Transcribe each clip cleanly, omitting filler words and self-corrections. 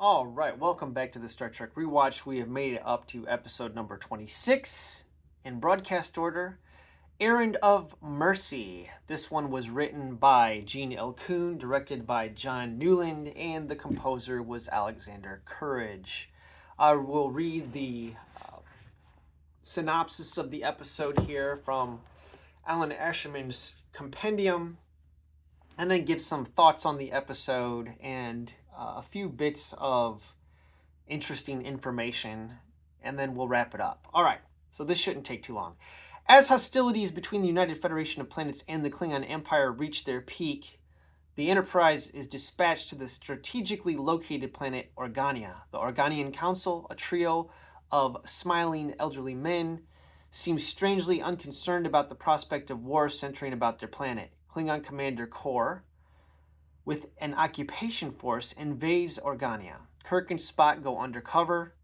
All right, welcome back to the Star Trek Rewatch. We have made it up to episode number 26 in broadcast order. Errand of Mercy. This one was written by Gene L. Kuhn, directed by John Newland, and the composer was Alexander Courage. I will read the synopsis of the episode here from Alan Asherman's compendium, and then give some thoughts on the episode and a few bits of interesting information, and then we'll wrap it up. All right, so this shouldn't take too long. As hostilities between the United Federation of Planets and the Klingon Empire reach their peak, the Enterprise is dispatched to the strategically located planet Organia. The Organian Council, a trio of smiling elderly men, seems strangely unconcerned about the prospect of war centering about their planet. Klingon Commander Kor, with an occupation force, invades Organia. Kirk and Spock go undercover,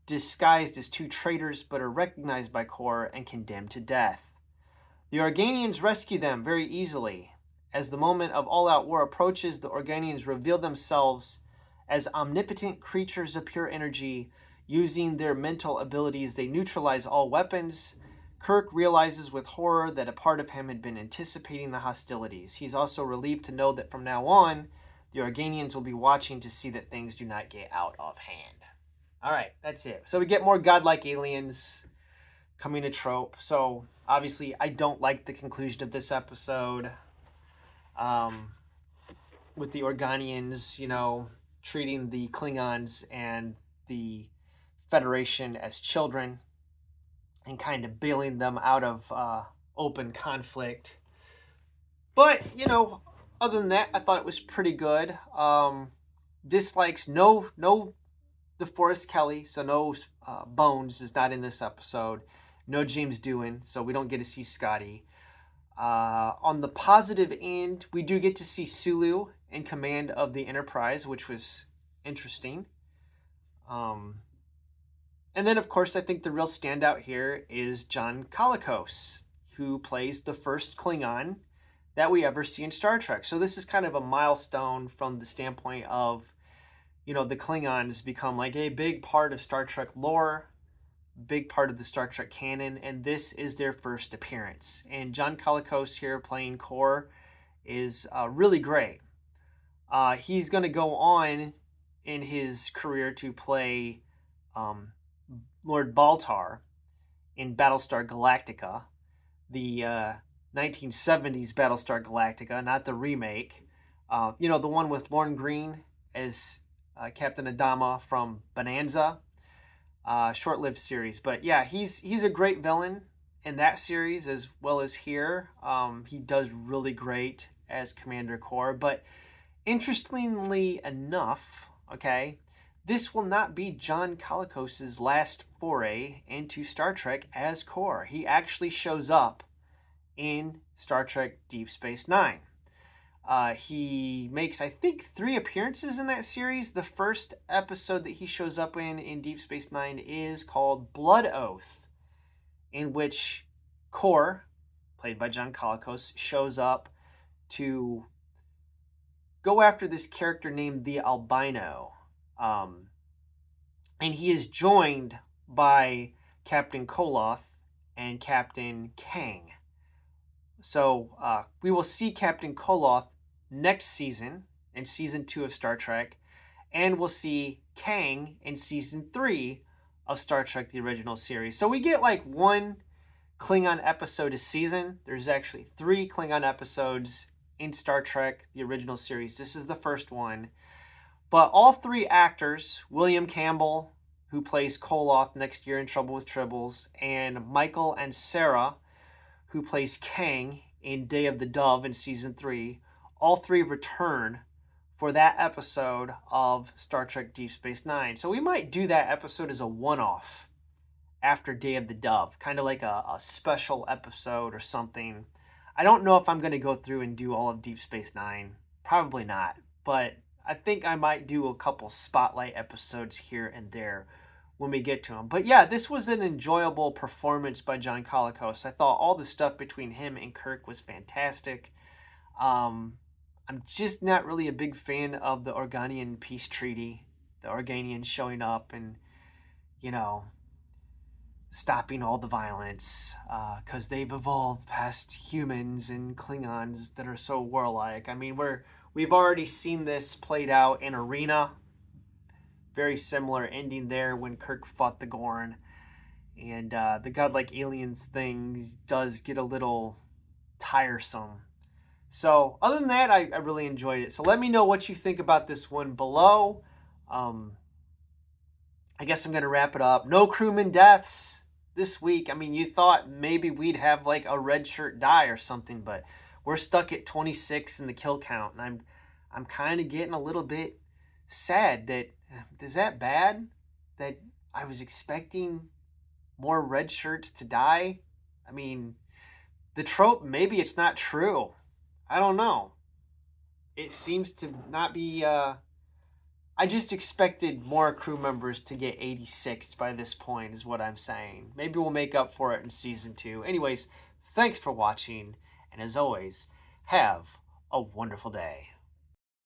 disguised as two traitors, but are recognized by Kor and condemned to death. The Organians rescue them very easily. As the moment of all-out war approaches, the Organians reveal themselves as omnipotent creatures of pure energy. Using their mental abilities, they neutralize all weapons. Kirk realizes with horror that a part of him had been anticipating the hostilities. He's also relieved to know that from now on, the Organians will be watching to see that things do not get out of hand. All right, that's it. So we get more godlike aliens coming to trope. So obviously, I don't like the conclusion of this episode. With the Organians, treating the Klingons and the Federation as children and kind of bailing them out of open conflict. But, other than that, I thought it was pretty good. Dislikes, no DeForest Kelley, so no Bones is not in this episode. No James Doohan, so we don't get to see Scotty. On the positive end, we do get to see Sulu in command of the Enterprise, which was interesting. And then, of course, I think the real standout here is John Colicos, who plays the first Klingon that we ever see in Star Trek. So this is kind of a milestone from the standpoint of, the Klingons become like a big part of Star Trek lore, big part of the Star Trek canon, and this is their first appearance. And John Colicos here playing Kor is really great. He's going to go on in his career to play Lord Baltar in Battlestar Galactica, the 1970s Battlestar Galactica, not the remake. The one with Lorne Greene as Captain Adama from Bonanza, short-lived series. But yeah, he's a great villain in that series as well as here. He does really great as Commander Kor. But interestingly enough, this will not be John Colicos' last foray into Star Trek as Kor. He actually shows up in Star Trek Deep Space Nine. He makes, I think, 3 appearances in that series. The first episode that he shows up in Deep Space Nine is called Blood Oath, in which Kor, played by John Colicos, shows up to go after this character named the Albino. And he is joined by Captain Koloth and Captain Kang. So we will see Captain Koloth next season, in season 2 of Star Trek, and we'll see Kang in season 3 of Star Trek, the original series. So we get like 1 Klingon episode a season. There's actually 3 Klingon episodes in Star Trek, the original series. This is the first one. But all 3 actors, William Campbell, who plays Koloth next year in Trouble with Tribbles, and Michael and Sarah, who plays Kang in Day of the Dove in season 3, all 3 return for that episode of Star Trek Deep Space Nine. So we might do that episode as a one-off after Day of the Dove, kind of like a special episode or something. I don't know if I'm going to go through and do all of Deep Space Nine. Probably not. But I think I might do a couple spotlight episodes here and there when we get to them. But yeah, this was an enjoyable performance by John Colicos. I thought all the stuff between him and Kirk was fantastic. I'm just not really a big fan of the Organian peace treaty the Organians showing up and, you know, stopping all the violence because they've evolved past humans and Klingons that are so warlike. I mean, we've already seen this played out in Arena. Very similar ending there when Kirk fought the Gorn. And the godlike aliens thing does get a little tiresome. So other than that, I really enjoyed it. So let me know what you think about this one below. I guess I'm going to wrap it up. No crewman deaths this week. I mean, you thought maybe we'd have like a red shirt die or something, but we're stuck at 26 in the kill count. And I'm kind of getting a little bit sad that, is that bad? That I was expecting more red shirts to die? I mean, the trope, maybe it's not true. I don't know. It seems to not be, I just expected more crew members to get 86th by this point, is what I'm saying. Maybe we'll make up for it in season 2. Anyways, thanks for watching, and as always, have a wonderful day.